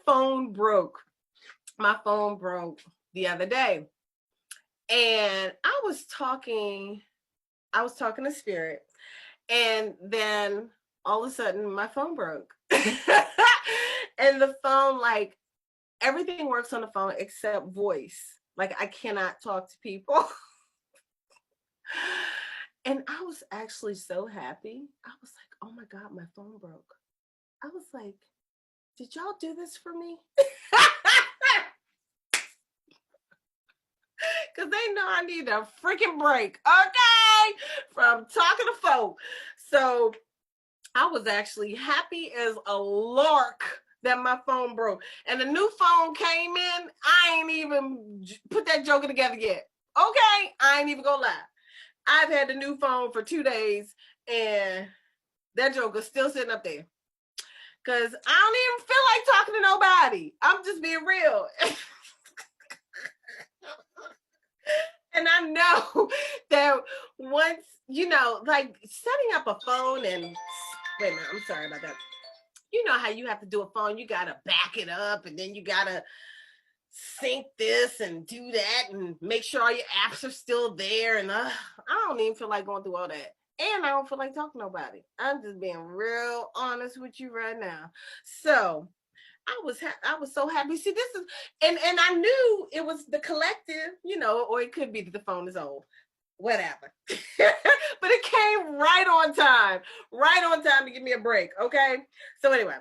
phone broke. My phone broke the other day. And I was talking to Spirit, and then all of a sudden my phone broke. And the phone, like, everything works on the phone except voice. Like, I cannot talk to people. And I was actually so happy. I was like, oh my God, my phone broke. I was like, did y'all do this for me? Because they know I need a freaking break, okay? From talking to folk. So I was actually happy as a lark that my phone broke. And the new phone came in. I ain't even put that joker together yet. Okay? I ain't even gonna lie. I've had the new phone for 2 days, and that joker's still sitting up there. Because I don't even feel like talking to nobody. I'm just being real. And I know that once, like setting up a phone and wait a minute, I'm sorry about that. You know how you have to do a phone, you got to back it up, and then you got to sync this and do that and make sure all your apps are still there. And I don't even feel like going through all that. And I don't feel like talking to nobody. I'm just being real honest with you right now. So I was so happy. See, this is and I knew it was the collective, or it could be that the phone is old, whatever. But it came right on time to give me a break. Okay, so anyway,